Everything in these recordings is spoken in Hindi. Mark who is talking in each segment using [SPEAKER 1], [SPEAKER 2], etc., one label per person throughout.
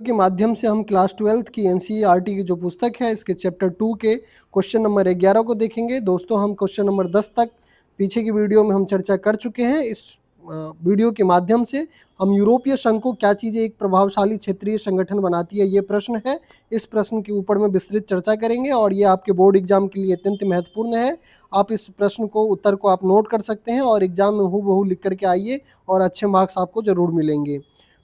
[SPEAKER 1] के माध्यम से हम क्लास 12th की एनसीईआरटी की जो पुस्तक है इसके चैप्टर 2 के क्वेश्चन नंबर 11 को देखेंगे। दोस्तों हम क्वेश्चन नंबर 10 तक पीछे की वीडियो में हम चर्चा कर चुके हैं। इस वीडियो के माध्यम से हम यूरोपीय संघ को क्या चीज़ें एक प्रभावशाली क्षेत्रीय संगठन बनाती है, ये प्रश्न है। इस प्रश्न के ऊपर में विस्तृत चर्चा करेंगे और ये आपके बोर्ड एग्जाम के लिए अत्यंत महत्वपूर्ण है। आप इस प्रश्न को उत्तर को आप नोट कर सकते हैं और एग्जाम में हूबहू लिख करके आइए और अच्छे मार्क्स आपको ज़रूर मिलेंगे।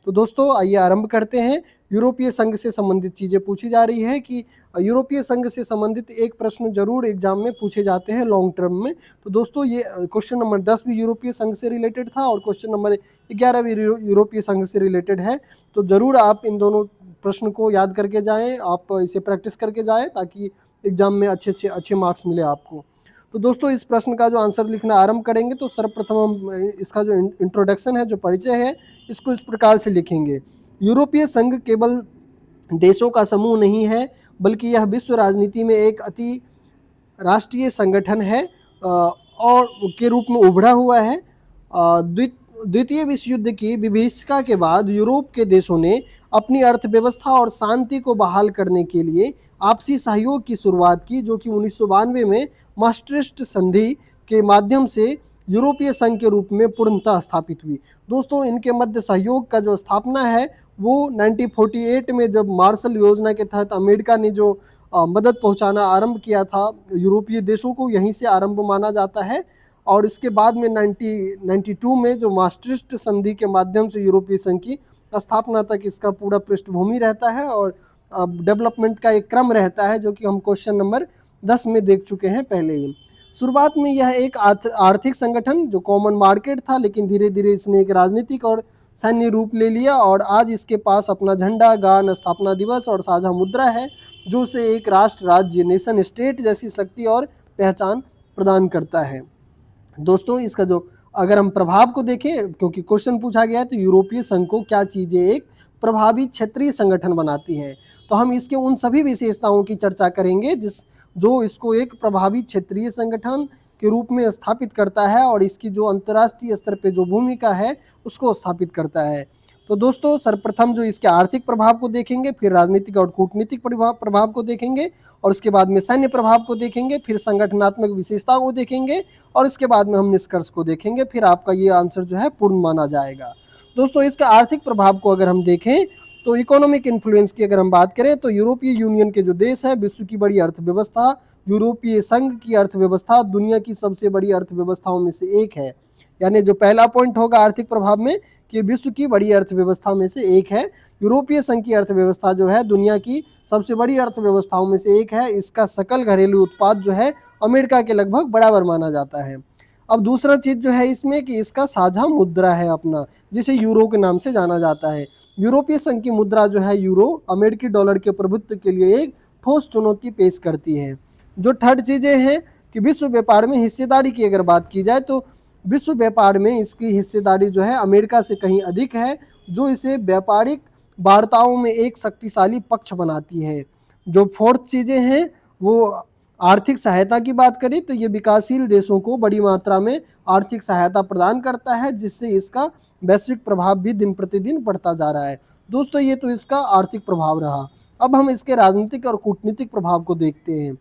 [SPEAKER 1] तो दोस्तों आइए आरंभ करते हैं। यूरोपीय संघ से संबंधित चीज़ें पूछी जा रही है कि यूरोपीय संघ से संबंधित एक प्रश्न जरूर एग्जाम में पूछे जाते हैं लॉन्ग टर्म में। तो दोस्तों ये क्वेश्चन नंबर 10 भी यूरोपीय संघ से रिलेटेड था और क्वेश्चन नंबर 11 भी यूरोपीय संघ से रिलेटेड है। तो ज़रूर आप इन दोनों प्रश्न को याद करके जाएं, आप इसे प्रैक्टिस करके जाएं ताकि एग्जाम में अच्छे मार्क्स मिले आपको। तो दोस्तों इस प्रश्न का जो आंसर लिखना आरंभ करेंगे तो सर्वप्रथम हम इसका जो इंट्रोडक्शन है, जो परिचय है, इसको इस प्रकार से लिखेंगे। यूरोपीय संघ केवल देशों का समूह नहीं है, बल्कि यह विश्व राजनीति में एक अति राष्ट्रीय संगठन है और के रूप में उभरा हुआ है। द्वितीय विश्व युद्ध की विभीषिका के बाद यूरोप के देशों ने अपनी अर्थव्यवस्था और शांति को बहाल करने के लिए आपसी सहयोग की शुरुआत की, जो कि 1992 में मास्ट्रिक्ट संधि के माध्यम से यूरोपीय संघ के रूप में पूर्णतः स्थापित हुई। दोस्तों इनके मध्य सहयोग का जो स्थापना है वो 1948 में जब मार्शल योजना के तहत अमेरिका ने जो मदद पहुंचाना आरंभ किया था यूरोपीय देशों को, यहीं से आरंभ माना जाता है। और इसके बाद में 1992 में जो मास्ट्रिक्ट संधि के माध्यम से यूरोपीय संघ की स्थापना तक इसका पूरा पृष्ठभूमि रहता है और डेवलपमेंट का एक क्रम रहता है, जो कि हम क्वेश्चन नंबर 10 में देख चुके हैं पहले ही। शुरुआत में यह एक आर्थिक संगठन जो कॉमन मार्केट था, लेकिन धीरे धीरे इसने एक राजनीतिक और सैन्य रूप ले लिया और आज इसके पास अपना झंडा, गान, स्थापना दिवस और साझा मुद्रा है, जो उसे एक राष्ट्र, राज्य, नेशन स्टेट जैसी शक्ति और पहचान प्रदान करता है। दोस्तों इसका जो अगर हम प्रभाव को देखें, क्योंकि क्वेश्चन पूछा गया है, तो यूरोपीय संघ को क्या चीज़ें एक प्रभावी क्षेत्रीय संगठन बनाती है, तो हम इसके उन सभी विशेषताओं की चर्चा करेंगे जो इसको एक प्रभावी क्षेत्रीय संगठन के रूप में स्थापित करता है और इसकी जो अंतर्राष्ट्रीय स्तर पे जो भूमिका है उसको स्थापित करता है। तो दोस्तों सर्वप्रथम जो इसके आर्थिक प्रभाव को देखेंगे, फिर राजनीतिक और कूटनीतिक प्रभाव को देखेंगे और उसके बाद में सैन्य प्रभाव को देखेंगे, फिर संगठनात्मक विशेषता को देखेंगे और इसके बाद में हम निष्कर्ष को देखेंगे। फिर आपका ये आंसर जो है पूर्ण माना जाएगा। दोस्तों इसका आर्थिक प्रभाव को अगर हम देखें तो इकोनॉमिक इन्फ्लुएंस की अगर हम बात करें तो यूरोपीय यूनियन के जो देश है, विश्व की बड़ी अर्थव्यवस्था, यूरोपीय संघ की अर्थव्यवस्था दुनिया की सबसे बड़ी अर्थव्यवस्थाओं में से एक है। यानी जो पहला पॉइंट होगा आर्थिक प्रभाव में कि विश्व की बड़ी अर्थव्यवस्था में से एक है। यूरोपीय संघ की अर्थव्यवस्था जो है दुनिया की सबसे बड़ी अर्थव्यवस्थाओं में से एक है। इसका सकल घरेलू उत्पाद जो है अमेरिका के लगभग बराबर माना जाता है। अब दूसरा चीज़ जो है इसमें कि इसका साझा मुद्रा है अपना, जिसे यूरो के नाम से जाना जाता है। यूरोपीय संघ की मुद्रा जो है यूरो अमेरिकी डॉलर के प्रभुत्व के लिए एक ठोस चुनौती पेश करती है। जो थर्ड चीज़ें हैं कि विश्व व्यापार में हिस्सेदारी की अगर बात की जाए तो विश्व व्यापार में इसकी हिस्सेदारी जो है अमेरिका से कहीं अधिक है, जो इसे व्यापारिक वार्ताओं में एक शक्तिशाली पक्ष बनाती है। जो फोर्थ चीज़ें हैं वो आर्थिक सहायता की बात करें तो ये विकासशील देशों को बड़ी मात्रा में आर्थिक सहायता प्रदान करता है, जिससे इसका वैश्विक प्रभाव भी दिन प्रतिदिन बढ़ता जा रहा है। दोस्तों ये तो इसका आर्थिक प्रभाव रहा। अब हम इसके राजनीतिक और कूटनीतिक प्रभाव को देखते हैं।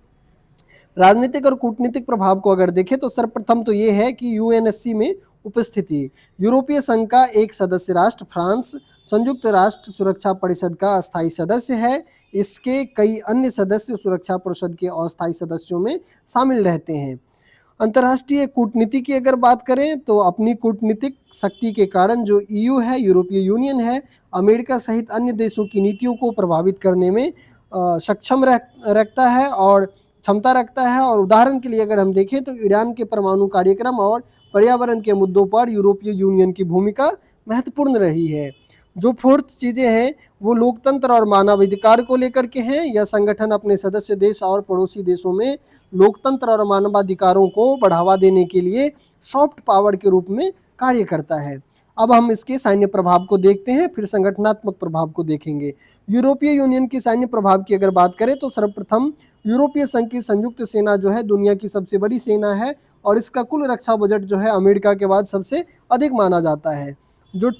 [SPEAKER 1] राजनीतिक और कूटनीतिक प्रभाव को अगर देखें तो सर्वप्रथम तो ये है कि यूएनएससी में उपस्थिति। यूरोपीय संघ का एक सदस्य राष्ट्र फ्रांस संयुक्त राष्ट्र सुरक्षा परिषद का अस्थायी सदस्य है। इसके कई अन्य सदस्य सुरक्षा परिषद के अस्थायी सदस्यों में शामिल रहते हैं। अंतर्राष्ट्रीय कूटनीति की अगर बात करें तो अपनी कूटनीतिक शक्ति के कारण जो ईयू है, यूरोपीय यूनियन है, अमेरिका सहित अन्य देशों की नीतियों को प्रभावित करने में सक्षम रखता है और क्षमता रखता है। और उदाहरण के लिए अगर हम देखें तो ईरान के परमाणु कार्यक्रम और पर्यावरण के मुद्दों पर यूरोपीय यूनियन की भूमिका महत्वपूर्ण रही है। जो फोर्थ चीज़ें हैं वो लोकतंत्र और मानवाधिकार को लेकर के हैं। यह संगठन अपने सदस्य देश और पड़ोसी देशों में लोकतंत्र और मानवाधिकारों को बढ़ावा देने के लिए सॉफ्ट पावर के रूप में कार्य करता है। अब हम इसके सैन्य प्रभाव को देखते हैं, फिर संगठनात्मक प्रभाव को देखेंगे। यूरोपीय यूनियन की सैन्य प्रभाव की अगर बात करें तो सर्वप्रथम यूरोपीय संघ की संयुक्त सेना जो है दुनिया की सबसे बड़ी सेना है और इसका कुल रक्षा बजट जो है अमेरिका के बाद सबसे अधिक माना जाता है। जो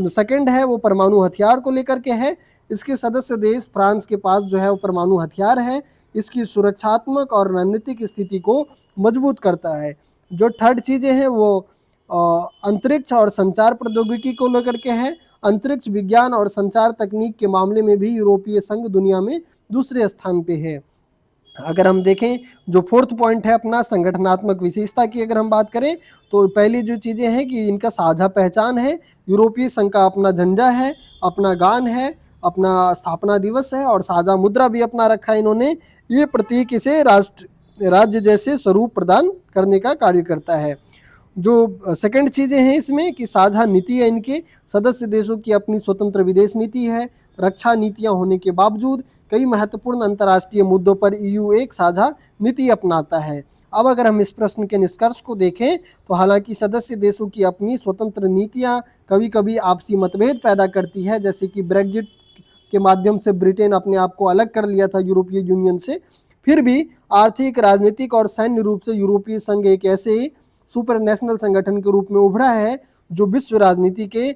[SPEAKER 1] सेकंड है वो परमाणु हथियार को लेकर के है। इसके सदस्य देश फ्रांस के पास जो है वो परमाणु हथियार है, इसकी सुरक्षात्मक और रणनीतिक स्थिति को मजबूत करता है। जो थर्ड चीज़ें हैं वो अंतरिक्ष और संचार प्रौद्योगिकी को लेकर के है। अंतरिक्ष विज्ञान और संचार तकनीक के मामले में भी यूरोपीय संघ दुनिया में दूसरे स्थान पे है। अगर हम देखें जो फोर्थ पॉइंट है अपना संगठनात्मक विशेषता की अगर हम बात करें तो पहली जो चीज़ें हैं कि इनका साझा पहचान है। यूरोपीय संघ का अपना झंडा है, अपना गान है, अपना स्थापना दिवस है और साझा मुद्रा भी अपना रखा है इन्होंने। ये प्रतीक इसे राज्य जैसे स्वरूप प्रदान करने का कार्य करता है। जो सेकंड चीज़ें हैं इसमें कि साझा नीति है, इनके सदस्य देशों की अपनी स्वतंत्र विदेश नीति है। रक्षा नीतियां होने के बावजूद कई महत्वपूर्ण अंतर्राष्ट्रीय मुद्दों पर ईयू एक साझा नीति अपनाता है। अब अगर हम इस प्रश्न के निष्कर्ष को देखें तो हालांकि सदस्य देशों की अपनी स्वतंत्र नीतियां कभी कभी आपसी मतभेद पैदा करती है, जैसे कि ब्रेग्जिट के माध्यम से ब्रिटेन अपने आप को अलग कर लिया था यूरोपीय यूनियन से। फिर भी आर्थिक, राजनीतिक और सैन्य रूप से यूरोपीय संघ एक ऐसे सुपर नेशनल संगठन के रूप में उभरा है जो विश्व राजनीति के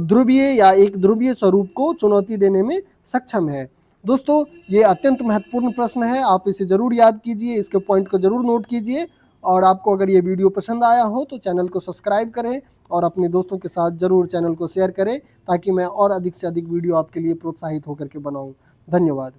[SPEAKER 1] ध्रुवीय या एक ध्रुवीय स्वरूप को चुनौती देने में सक्षम है। दोस्तों ये अत्यंत महत्वपूर्ण प्रश्न है, आप इसे जरूर याद कीजिए, इसके पॉइंट को जरूर नोट कीजिए। और आपको अगर ये वीडियो पसंद आया हो तो चैनल को सब्सक्राइब करें और अपने दोस्तों के साथ जरूर चैनल को शेयर करें ताकि मैं और अधिक से अधिक वीडियो आपके लिए प्रोत्साहित होकर के बनाऊं। धन्यवाद।